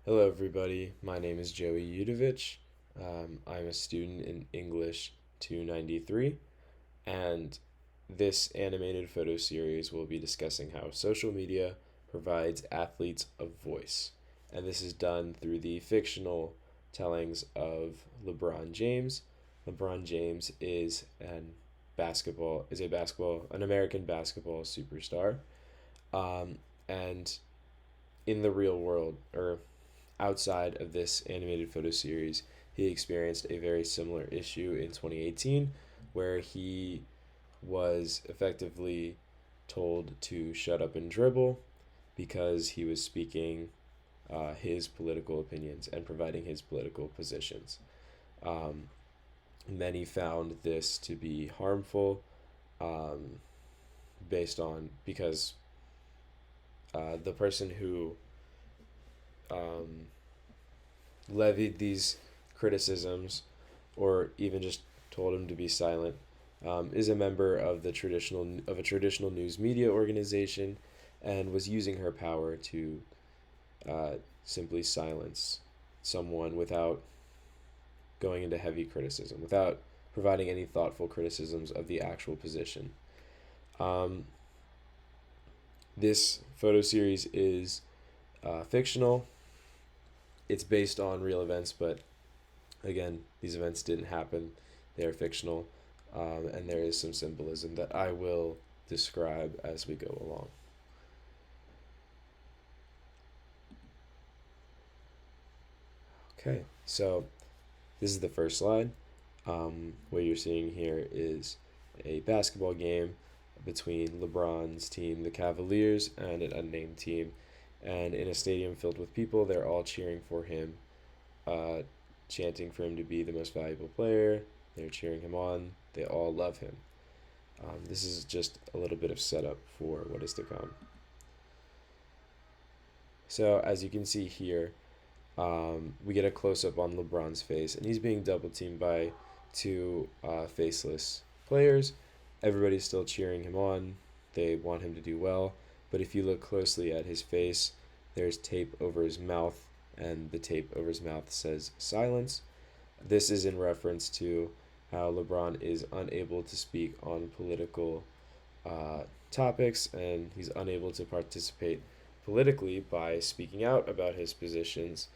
Hello, everybody. My name is Joey Udovich. I'm a student in English 293, and this animated photo series will be discussing how social media provides athletes a voice. And this is done through the fictional tellings of LeBron James. LeBron James is an American basketball superstar. And in the real world, or outside of this animated photo series, he experienced a very similar issue in 2018 where he was effectively told to shut up and dribble because he was speaking his political opinions and providing his political positions. Um, Many found this to be harmful um, because the person who um, levied these criticisms or even just told him to be silent is a member of a traditional news media organization and was using her power to uh, simply silence someone without going into heavy criticism, without providing any thoughtful criticisms of the actual position. Um, this photo series is fictional. It's based on real events, but again, these events didn't happen. They are fictional, and there is some symbolism that I will describe as we go along. Okay, so this is the first slide. What you're seeing here is a basketball game between LeBron's team, the Cavaliers, and an unnamed team. And in a stadium filled with people, they're all cheering for him, uh, chanting for him to be the most valuable player. They're cheering him on. They all love him. This is just a little bit of setup for what is to come. So, as you can see here, we get a close up on LeBron's face, and he's being double teamed by two faceless players. Everybody's still cheering him on. They want him to do well. But if you look closely at his face, there's tape over his mouth, and the tape over his mouth says silence. This is in reference to how LeBron is unable to speak on political topics, and he's unable to participate politically by speaking out about his positions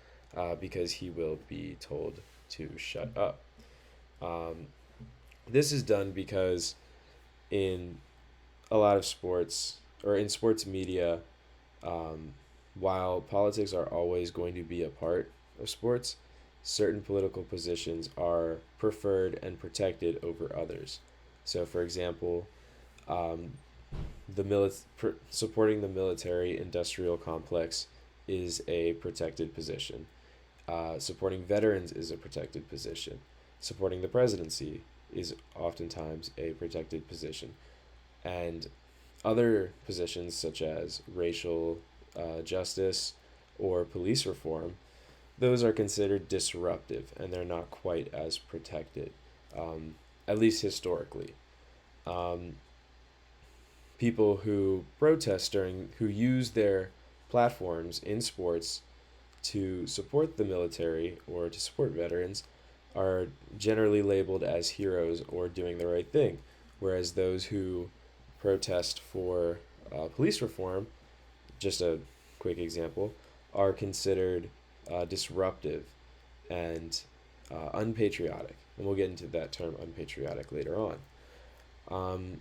because he will be told to shut up. Um, this is done because in a lot of sports, or in sports media, um, while politics are always going to be a part of sports, certain political positions are preferred and protected over others. So, for example, um, supporting the military industrial complex is a protected position. Supporting veterans is a protected position. Supporting the presidency is oftentimes a protected position. And other positions, such as racial justice or police reform, those are considered disruptive and they're not quite as protected, at least historically. Um, People who who use their platforms in sports to support the military or to support veterans are generally labeled as heroes or doing the right thing, whereas those who protest for police reform, just a quick example, are considered disruptive and unpatriotic. And we'll get into that term unpatriotic later on. Um,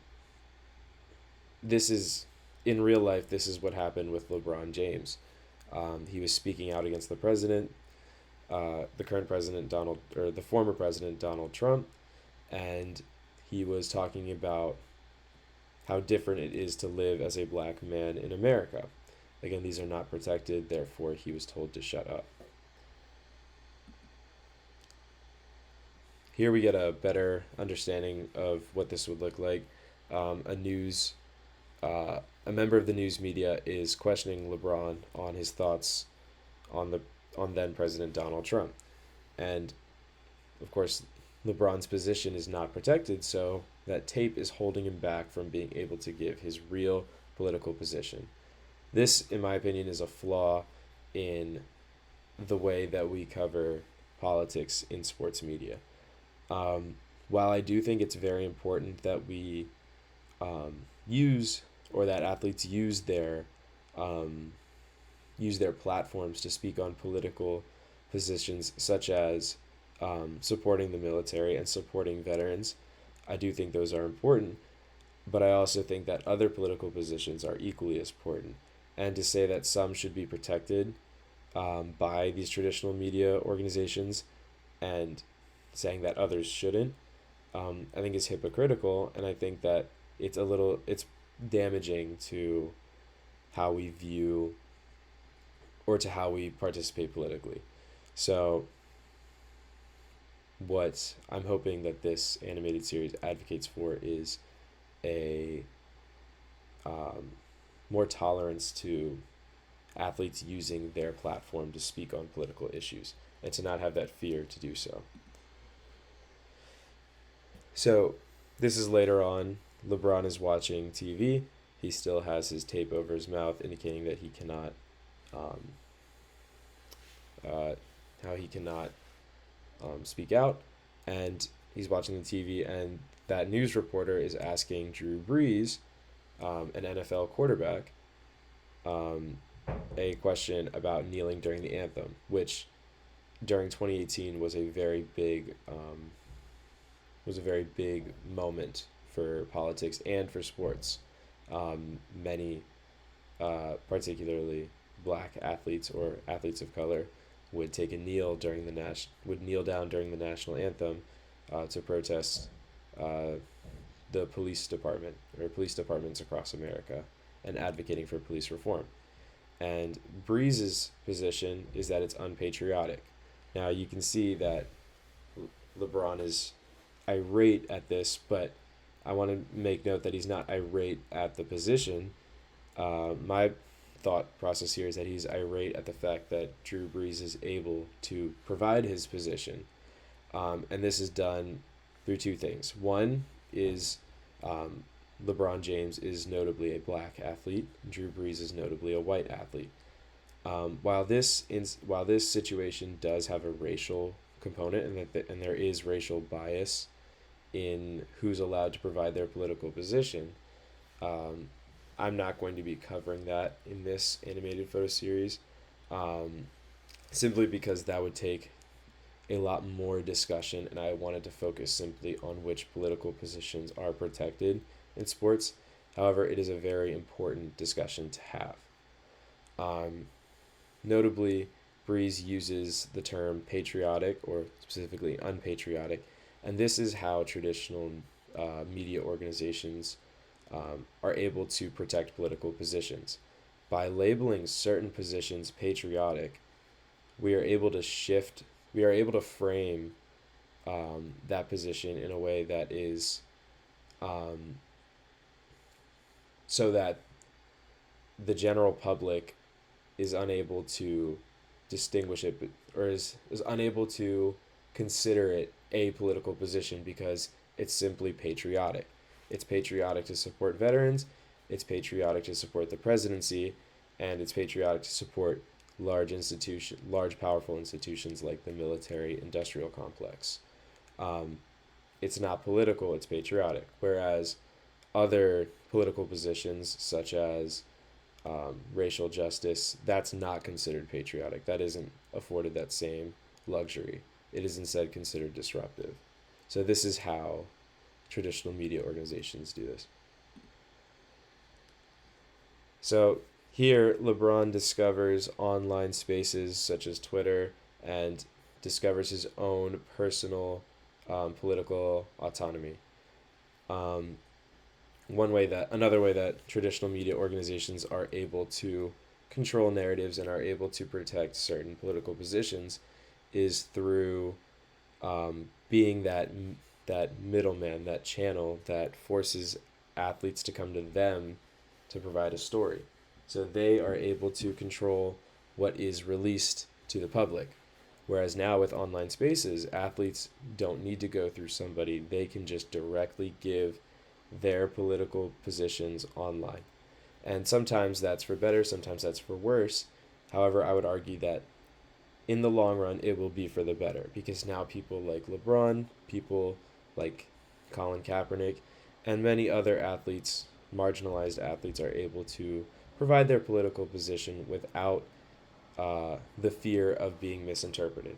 this is, in real life, this is what happened with LeBron James. He was speaking out against the president, the former president Donald Trump, and he was talking about how different it is to live as a black man in America. Again, these are not protected, therefore, he was told to shut up. Here we get a better understanding of what this would look like. A member of the news media is questioning LeBron on his thoughts on then President Donald Trump, and of course, LeBron's position is not protected, so that tape is holding him back from being able to give his real political position. This, in my opinion, is a flaw in the way that we cover politics in sports media. Um, while I do think it's very important that we use, or that athletes um, use their platforms to speak on political positions such as supporting the military and supporting veterans, I do think those are important. But I also think that other political positions are equally as important. And to say that some should be protected by these traditional media organizations and saying that others shouldn't, I think is hypocritical. And I think that it's damaging to how we view, or to how we participate politically. So, what I'm hoping that this animated series advocates for is a um, more tolerance to athletes using their platform to speak on political issues and to not have that fear to do so. So, this is later on. LeBron is watching TV. He still has his tape over his mouth, indicating that he cannot, um, uh, how he cannot speak out. And he's watching the TV, and that news reporter is asking Drew Brees, an NFL quarterback, um, a question about kneeling during the anthem, which during 2018 was a very big moment for politics and for sports. Many, particularly black athletes or athletes of color, would take a kneel during would kneel down during the national anthem to protest uh, the police department or police departments across America and advocating for police reform. And Breeze's position is that it's unpatriotic. Now you can see that LeBron is irate at this, but I want to make note that he's not irate at the position. My thought process here is that he's irate at the fact that Drew Brees is able to provide his position. And this is done through two things. One is um, LeBron James is notably a black athlete, Drew Brees is notably a white athlete. While this situation does have a racial component, and there is racial bias in who's allowed to provide their political position, um, I'm not going to be covering that in this animated photo series, um, simply because that would take a lot more discussion, and I wanted to focus simply on which political positions are protected in sports. However, it is a very important discussion to have. Um, Notably, Breeze uses the term patriotic, or specifically unpatriotic, and this is how traditional media organizations are able to protect political positions. By labeling certain positions patriotic, we are able to shift, we are able to frame that position in a way that is um, so that the general public is unable to distinguish it, or is unable to consider it a political position because it's simply patriotic. It's patriotic to support veterans, it's patriotic to support the presidency, and it's patriotic to support large powerful institutions like the military industrial complex. Um, it's not political, it's patriotic. Whereas other political positions, such as racial justice, that's not considered patriotic. That isn't afforded that same luxury. It is instead considered disruptive. So this is how traditional media organizations do this. So here, LeBron discovers online spaces such as Twitter and discovers his own personal political autonomy. Um, Another way that traditional media organizations are able to control narratives and are able to protect certain political positions is through being that middleman, that channel that forces athletes to come to them to provide a story. So they are able to control what is released to the public. Whereas now with online spaces, athletes don't need to go through somebody. They can just directly give their political positions online. And sometimes that's for better, sometimes that's for worse. However, I would argue that in the long run, it will be for the better because now people like LeBron, people like Colin Kaepernick, and many other athletes, marginalized athletes, are able to provide their political position without the fear of being misinterpreted.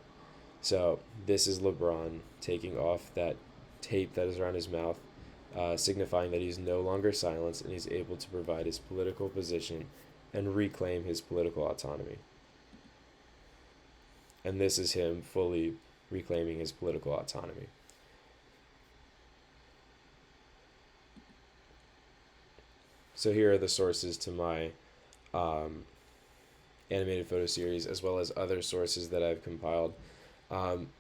So this is LeBron taking off that tape that is around his mouth, signifying that he's no longer silenced and he's able to provide his political position and reclaim his political autonomy. And this is him fully reclaiming his political autonomy. So here are the sources to my animated photo series, as well as other sources that I've compiled.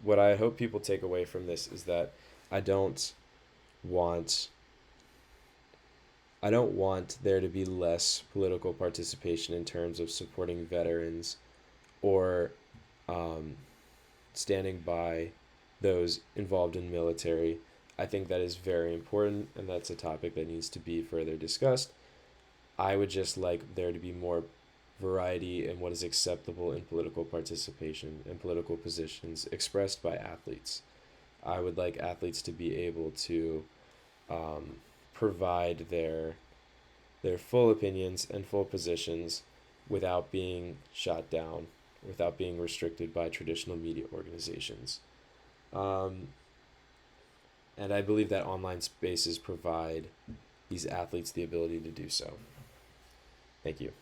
What I hope people take away from this is that I don't want there to be less political participation in terms of supporting veterans or standing by those involved in military. I think that is very important, and that's a topic that needs to be further discussed. I would just like there to be more variety in what is acceptable in political participation and political positions expressed by athletes. I would like athletes to be able to provide their full opinions and full positions without being shot down, without being restricted by traditional media organizations. And I believe that online spaces provide these athletes the ability to do so. Thank you.